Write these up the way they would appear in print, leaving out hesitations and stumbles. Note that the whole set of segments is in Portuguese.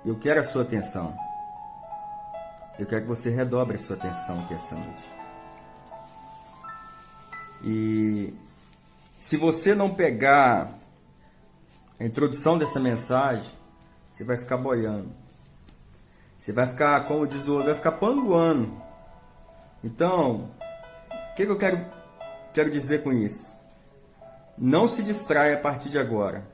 eu quero a sua atenção. Eu quero que você redobre a sua atenção aqui essa noite. E se você não pegar a introdução dessa mensagem, você vai ficar boiando. Você vai ficar, como diz o outro, vai ficar panguando. Então, o que eu quero dizer com isso? Não se distraia a partir de agora.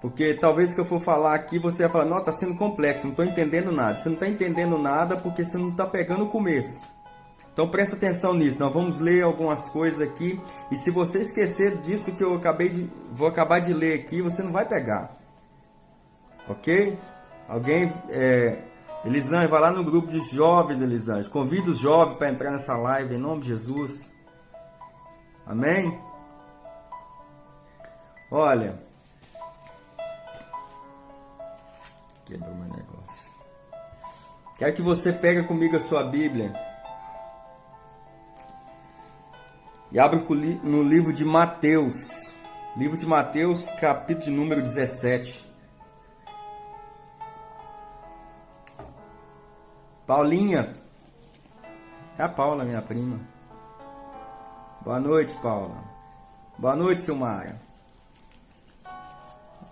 Porque talvez que eu for falar aqui, você vai falar, não, está sendo complexo, não estou entendendo nada. Você não está entendendo nada porque você não está pegando o começo. Então presta atenção nisso, nós vamos ler algumas coisas aqui. E se você esquecer disso que eu vou acabar de ler aqui, você não vai pegar. Ok? Alguém, Elisângela, vai lá no grupo de jovens, Elisângela. Convida os jovens para entrar nessa live em nome de Jesus. Amém? Olha. Quebrou meu negócio. Quero que você pegue comigo a sua Bíblia. E abra no livro de Mateus. Livro de Mateus, capítulo de número 17. Paulinha. É a Paula, minha prima. Boa noite, Paula. Boa noite, Silmara.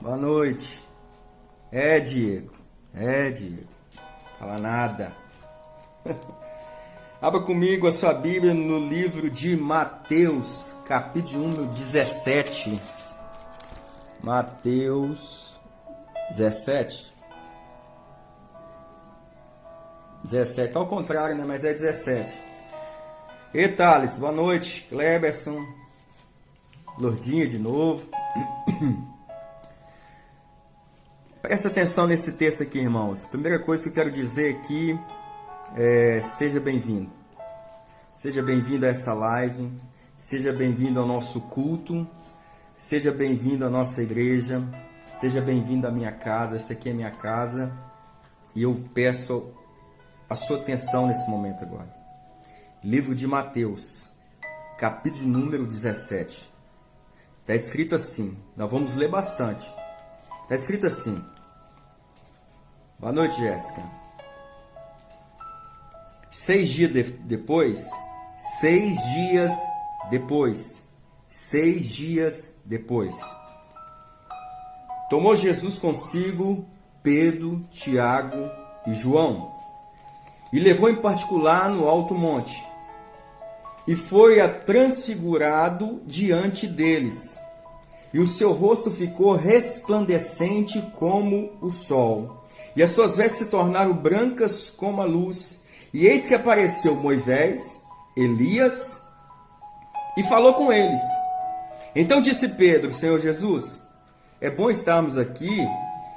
Boa noite. Diego. Diego. Fala nada. Abra comigo a sua Bíblia no livro de Mateus, capítulo número 17. Mateus 17. 17, ao contrário, né? Mas é 17. E Thales, boa noite. Kleberson. Lourdinha de novo. Presta atenção nesse texto aqui, irmãos. Primeira coisa que eu quero dizer aqui seja bem-vindo. Seja bem-vindo a essa live. Seja bem-vindo ao nosso culto. Seja bem-vindo à nossa igreja. Seja bem-vindo à minha casa. Essa aqui é minha casa. E eu peço a sua atenção nesse momento agora. Livro de Mateus, capítulo número 17. Está escrito assim. Nós vamos ler bastante. Está escrito assim. Boa noite, Jéssica. 6 dias depois, 6 dias depois, 6 dias depois, tomou Jesus consigo Pedro, Tiago e João, e levou em particular no alto monte, e foi transfigurado diante deles, e o seu rosto ficou resplandecente como o sol, e as suas vestes se tornaram brancas como a luz. E eis que apareceu Moisés, Elias, e falou com eles. Então disse Pedro, Senhor Jesus, é bom estarmos aqui.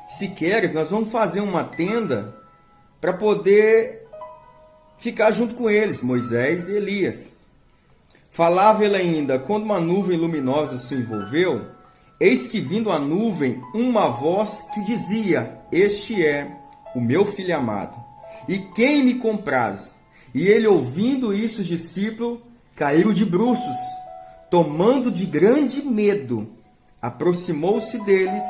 Se queres, nós vamos fazer uma tenda para poder ficar junto com eles, Moisés e Elias. Falava ele ainda, quando uma nuvem luminosa se envolveu, eis que vindo a nuvem uma voz que dizia, este é o meu filho amado, e quem me compraz? E ele, ouvindo isso, os discípulos caíram de bruços, tomando de grande medo. Aproximou-se deles,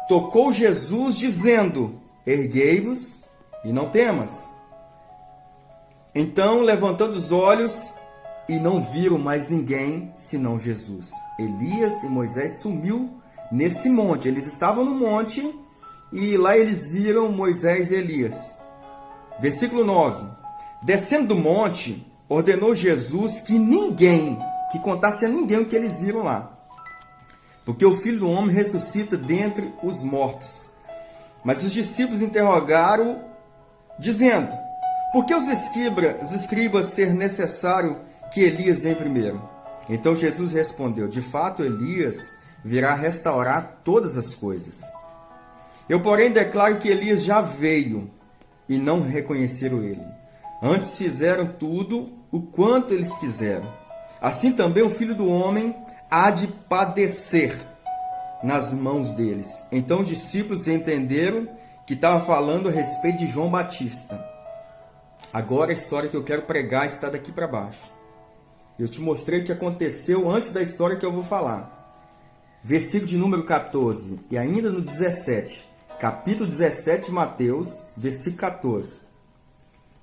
tocou Jesus, dizendo, erguei-vos e não temas. Então, levantando os olhos, e não viram mais ninguém, senão Jesus. Elias e Moisés sumiu nesse monte. Eles estavam no monte, e lá eles viram Moisés e Elias. Versículo 9. Descendo do monte, ordenou Jesus que contasse a ninguém o que eles viram lá. Porque o Filho do Homem ressuscita dentre os mortos. Mas os discípulos interrogaram, dizendo, por que os escribas ser necessário que Elias venha primeiro? Então Jesus respondeu, de fato Elias virá restaurar todas as coisas. Eu, porém, declaro que Elias já veio e não reconheceram ele. Antes fizeram tudo o quanto eles quiseram. Assim também o Filho do Homem há de padecer nas mãos deles. Então os discípulos entenderam que estava falando a respeito de João Batista. Agora a história que eu quero pregar está daqui para baixo. Eu te mostrei o que aconteceu antes da história que eu vou falar. Versículo de número 14 e ainda no 17. capítulo 17 de Mateus, versículo 14.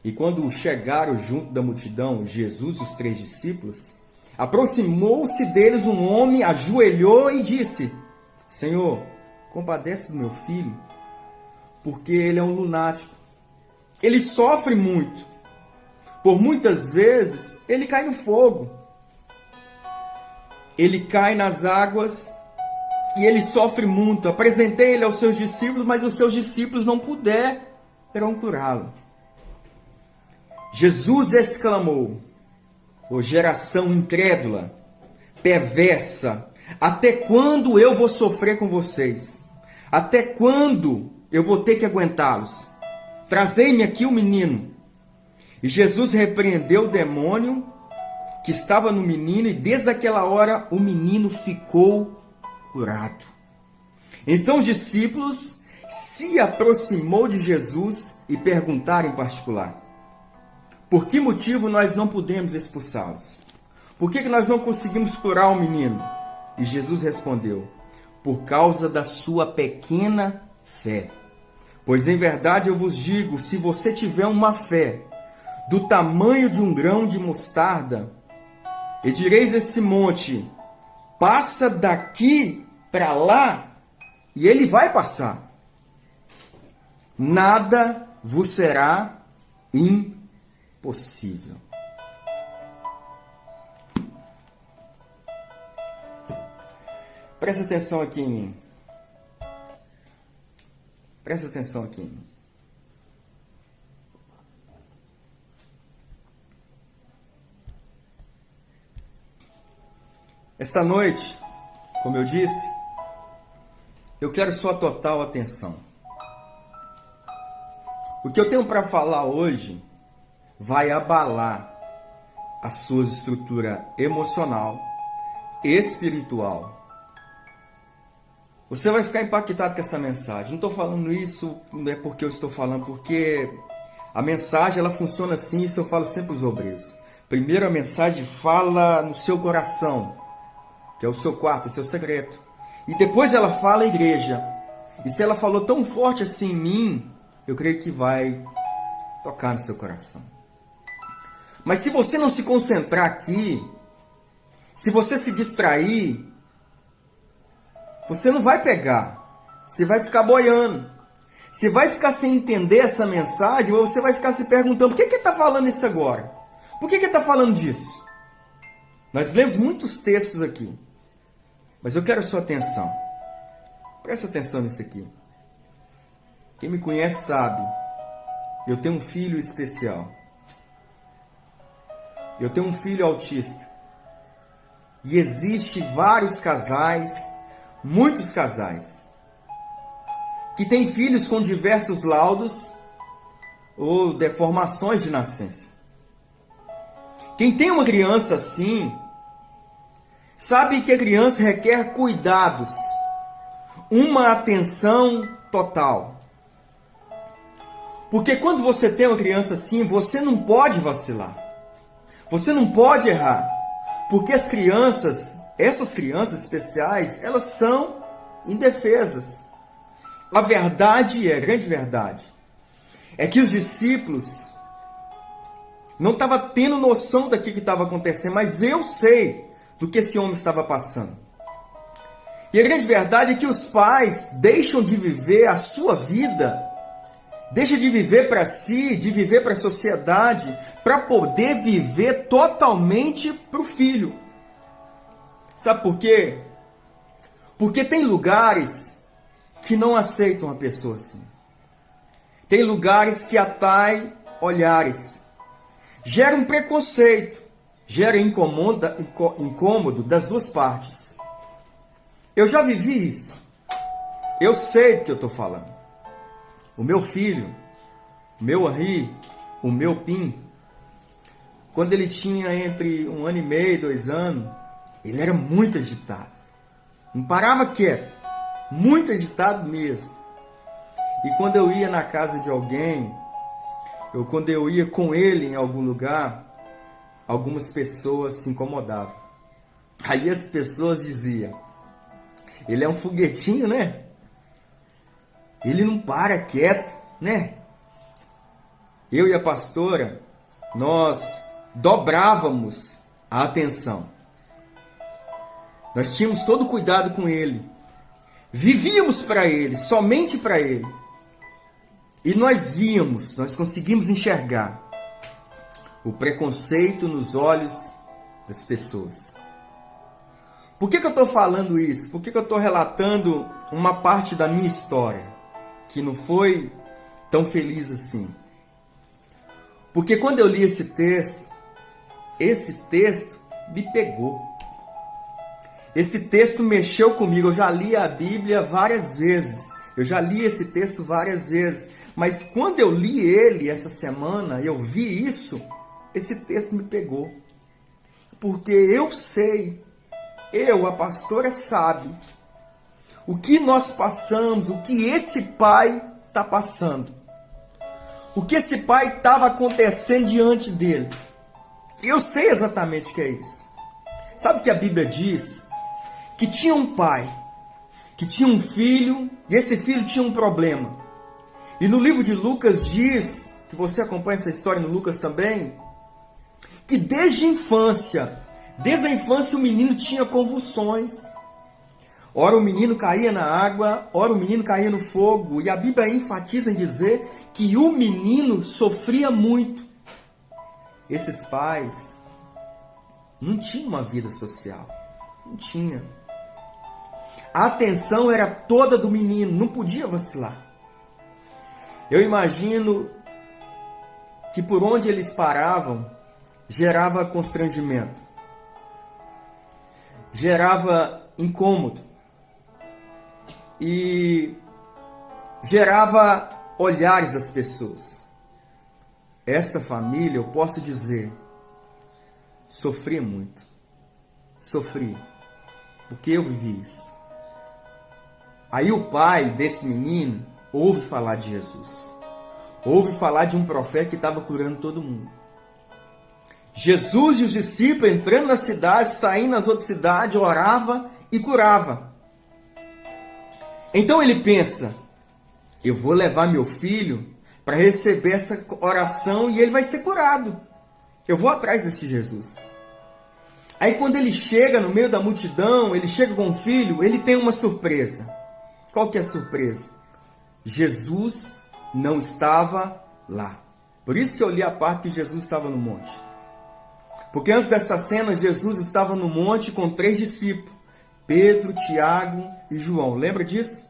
E quando chegaram junto da multidão, Jesus e os 3 discípulos, aproximou-se deles um homem, ajoelhou e disse: Senhor, compadece do meu filho, porque ele é um lunático. Ele sofre muito. Por muitas vezes, ele cai no fogo. Ele cai nas águas e ele sofre muito. Apresentei ele aos seus discípulos, mas os seus discípulos não puderam curá-lo. Jesus exclamou: Ô geração incrédula, perversa, até quando eu vou sofrer com vocês? Até quando eu vou ter que aguentá-los? Trazei-me aqui o menino. E Jesus repreendeu o demônio que estava no menino, e desde aquela hora o menino ficou curado. Então os discípulos se aproximou de Jesus e perguntaram em particular: por que motivo nós não podemos expulsá-los? Por que nós não conseguimos curar o menino? E Jesus respondeu: por causa da sua pequena fé. Pois em verdade eu vos digo, se você tiver uma fé do tamanho de um grão de mostarda, e direis esse monte: passa daqui para lá, e ele vai passar. Nada vos será impossível. Presta atenção aqui em mim. Presta atenção aqui em mim. Esta noite, como eu disse, eu quero sua total atenção. O que eu tenho para falar hoje vai abalar a sua estrutura emocional, espiritual. Você vai ficar impactado com essa mensagem. Não estou falando isso, não é porque eu estou falando, porque a mensagem ela funciona assim, isso eu falo sempre aos obreiros. Primeiro a mensagem fala no seu coração, que é o seu quarto, o seu segredo. E depois ela fala à igreja. E se ela falou tão forte assim em mim, eu creio que vai tocar no seu coração. Mas se você não se concentrar aqui, se você se distrair, você não vai pegar. Você vai ficar boiando. Você vai ficar sem entender essa mensagem, ou você vai ficar se perguntando: por que ele está falando isso agora? Por que ele está falando disso? Nós lemos muitos textos aqui, mas eu quero a sua atenção. Presta atenção nisso aqui. Quem me conhece sabe, eu tenho um filho especial. Eu tenho um filho autista. E existe vários casais, muitos casais, que têm filhos com diversos laudos ou deformações de nascença. Quem tem uma criança assim, sabe que a criança requer cuidados, uma atenção total. Porque quando você tem uma criança assim, você não pode vacilar. Você não pode errar. Porque as crianças, essas crianças especiais, elas são indefesas. A verdade a grande verdade, é que os discípulos não estavam tendo noção daquilo que estava acontecendo, mas eu sei do que esse homem estava passando. E a grande verdade é que os pais deixam de viver a sua vida, deixam de viver para si, de viver para a sociedade, para poder viver totalmente para o filho. Sabe por quê? Porque tem lugares que não aceitam a pessoa assim. Tem lugares que atraem olhares, gera um preconceito, gera incômodo das duas partes. Eu já vivi isso. Eu sei do que eu estou falando. O meu filho, o meu Henri, o meu Pim, quando ele tinha entre 1 ano e meio, 2 anos, ele era muito agitado. Não parava quieto. Muito agitado mesmo. E quando eu ia na casa de alguém, quando eu ia com ele em algum lugar, algumas pessoas se incomodavam. Aí as pessoas diziam: ele é um foguetinho, né? Ele não para quieto, né? Eu e a pastora, nós dobrávamos a atenção. Nós tínhamos todo cuidado com ele. Vivíamos para ele, somente para ele. E nós víamos, nós conseguimos enxergar o preconceito nos olhos das pessoas. Por que eu estou falando isso? Por que eu estou relatando uma parte da minha história que não foi tão feliz assim? Porque quando eu li esse texto me pegou. Esse texto mexeu comigo. Eu já li a Bíblia várias vezes. Eu já li esse texto várias vezes. Mas quando eu li ele essa semana, eu vi isso, esse texto me pegou. Porque eu sei, a pastora sabe, o que nós passamos, o que esse pai está passando. O que esse pai estava acontecendo diante dele. Eu sei exatamente o que é isso. Sabe o que a Bíblia diz? Que tinha um pai, que tinha um filho, e esse filho tinha um problema. E no livro de Lucas diz, que você acompanha essa história no Lucas também, que desde a infância o menino tinha convulsões. Ora o menino caía na água, ora o menino caía no fogo. E a Bíblia enfatiza em dizer que o menino sofria muito. Esses pais não tinham uma vida social. Não tinha. A atenção era toda do menino, não podia vacilar. Eu imagino que por onde eles paravam, gerava constrangimento. Gerava incômodo. E gerava olhares das pessoas. Esta família, eu posso dizer, sofria muito. Sofria. Porque eu vivi isso. Aí o pai desse menino ouve falar de Jesus. Ouve falar de um profeta que estava curando todo mundo. Jesus e os discípulos entrando na cidade, saindo nas outras cidades, orava e curava. Então ele pensa, eu vou levar meu filho para receber essa oração e ele vai ser curado. Eu vou atrás desse Jesus. Aí quando ele chega no meio da multidão, ele chega com o filho, ele tem uma surpresa. Qual que é a surpresa? Jesus não estava lá. Por isso que eu li a parte que Jesus estava no monte. Porque antes dessa cena, Jesus estava no monte com 3 discípulos. Pedro, Tiago e João. Lembra disso?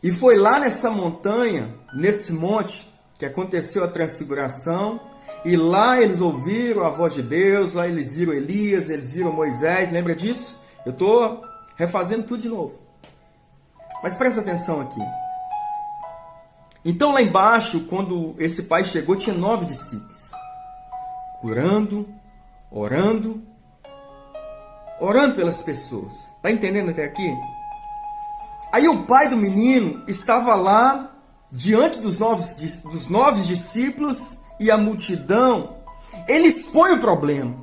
E foi lá nessa montanha, nesse monte, que aconteceu a transfiguração. E lá eles ouviram a voz de Deus, lá eles viram Elias, eles viram Moisés. Lembra disso? Eu estou refazendo tudo de novo. Mas presta atenção aqui. Então lá embaixo, quando esse pai chegou, tinha 9 discípulos. Curando, orando pelas pessoas. Está entendendo até aqui? Aí o pai do menino estava lá, diante dos 9 discípulos e a multidão. Ele expõe o problema.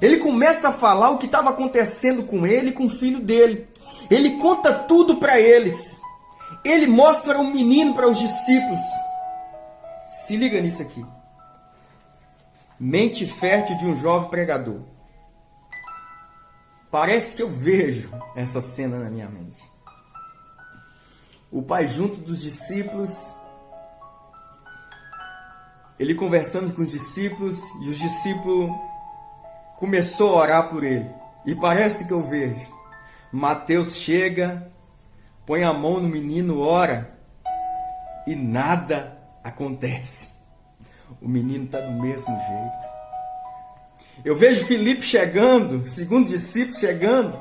Ele começa a falar o que estava acontecendo com ele e com o filho dele. Ele conta tudo para eles. Ele mostra o menino para os discípulos. Se liga nisso aqui. Mente fértil de um jovem pregador. Parece que eu vejo essa cena na minha mente. O pai junto dos discípulos, ele conversando com os discípulos, e os discípulos começou a orar por ele. E parece que eu vejo. Mateus chega, põe a mão no menino, ora, e nada acontece. O menino está do mesmo jeito. Eu vejo Filipe chegando, segundo discípulo chegando,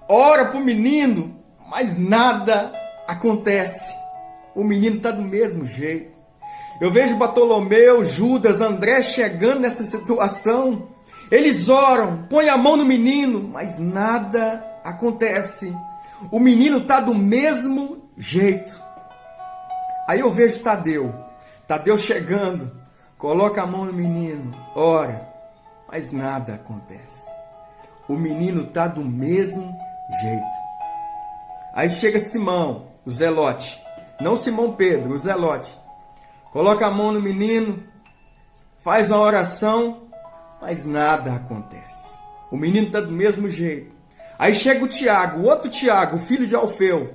ora para o menino, mas nada acontece. O menino está do mesmo jeito. Eu vejo Bartolomeu, Judas, André chegando nessa situação. Eles oram, põem a mão no menino, mas nada acontece. O menino está do mesmo jeito. Aí eu vejo Tadeu chegando, coloca a mão no menino, ora, mas nada acontece. O menino está do mesmo jeito. Aí chega Simão, o Zelote, não Simão Pedro, o Zelote. Coloca a mão no menino, faz uma oração, mas nada acontece. O menino está do mesmo jeito. Aí chega o Tiago, o outro Tiago, o filho de Alfeu,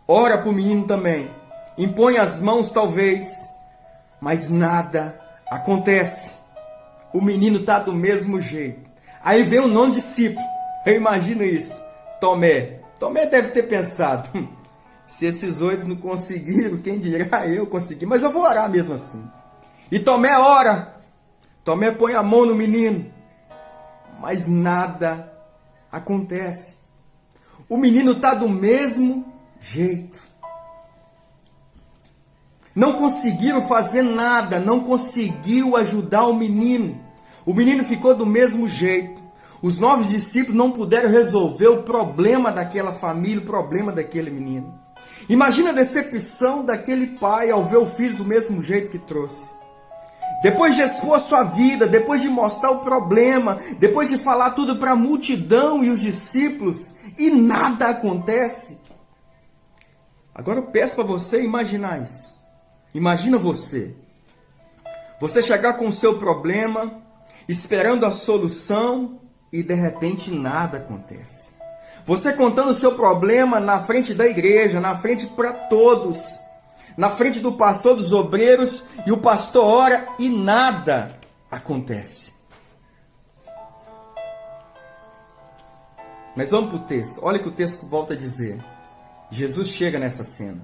ora para o menino também, impõe as mãos talvez, mas nada acontece. O menino está do mesmo jeito. Aí vem o nono discípulo, eu imagino isso, Tomé. Tomé deve ter pensado, se esses oito não conseguiram, quem dirá eu consegui, mas eu vou orar mesmo assim. E Tomé ora, Tomé põe a mão no menino, mas nada acontece. O menino está do mesmo jeito. Não conseguiram fazer nada, não conseguiu ajudar o menino. O menino ficou do mesmo jeito. Os 9 discípulos não puderam resolver o problema daquela família, o problema daquele menino. Imagina a decepção daquele pai ao ver o filho do mesmo jeito que trouxe. Depois de expor a sua vida, depois de mostrar o problema, depois de falar tudo para a multidão e os discípulos, e nada acontece. Agora eu peço para você imaginar isso. Imagina você chegar com o seu problema, esperando a solução, e de repente nada acontece. Você contando o seu problema na frente da igreja, na frente para todos, na frente do pastor, dos obreiros, e o pastor ora e nada acontece. Mas vamos para o texto. Olha o que o texto volta a dizer. Jesus chega nessa cena.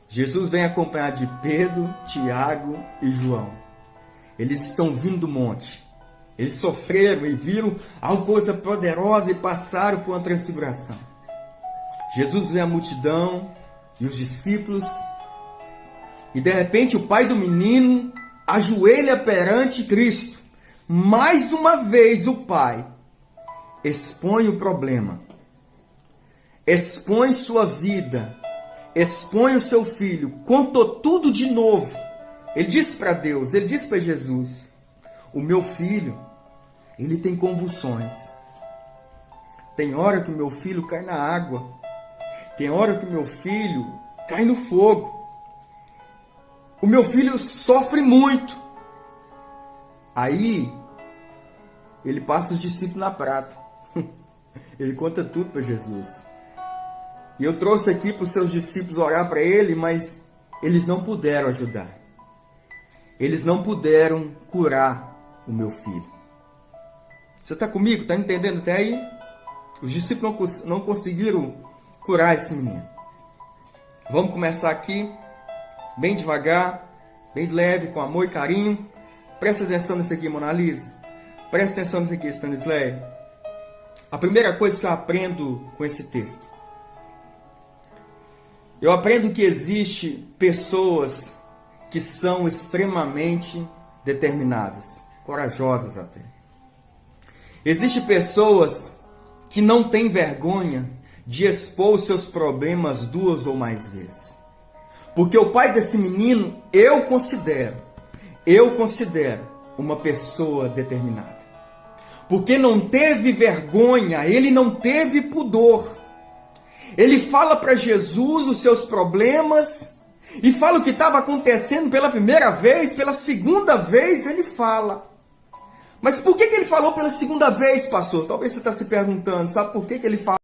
Jesus vem acompanhado de Pedro, Tiago e João. Eles estão vindo do monte. Eles sofreram e viram alguma coisa poderosa e passaram por uma transfiguração. Jesus vê a multidão e os discípulos. E de repente o pai do menino ajoelha perante Cristo. Mais uma vez o pai expõe o problema. Expõe sua vida. Expõe o seu filho. Contou tudo de novo. Ele disse para Deus, ele disse para Jesus: o meu filho, ele tem convulsões. Tem hora que o meu filho cai na água. Tem hora que o meu filho cai no fogo. O meu filho sofre muito. Aí, ele passa os discípulos na prata. Ele conta tudo para Jesus. E eu trouxe aqui para os seus discípulos orar para ele, mas eles não puderam ajudar. Eles não puderam curar o meu filho. Você está comigo? Está entendendo até aí? Os discípulos não conseguiram curar esse menino. Vamos começar aqui, bem devagar, bem leve, com amor e carinho. Presta atenção nisso aqui, Mona Lisa. Presta atenção nisso aqui, Stanisleia. A primeira coisa que eu aprendo com esse texto. Eu aprendo que existe pessoas que são extremamente determinadas, corajosas até. Existem pessoas que não têm vergonha de expor os seus problemas 2 ou mais vezes. Porque o pai desse menino, eu considero uma pessoa determinada. Porque não teve vergonha, ele não teve pudor. Ele fala para Jesus os seus problemas e fala o que estava acontecendo pela primeira vez, pela segunda vez ele fala. Mas por que ele falou pela segunda vez, pastor? Talvez você está se perguntando, sabe por que ele fala?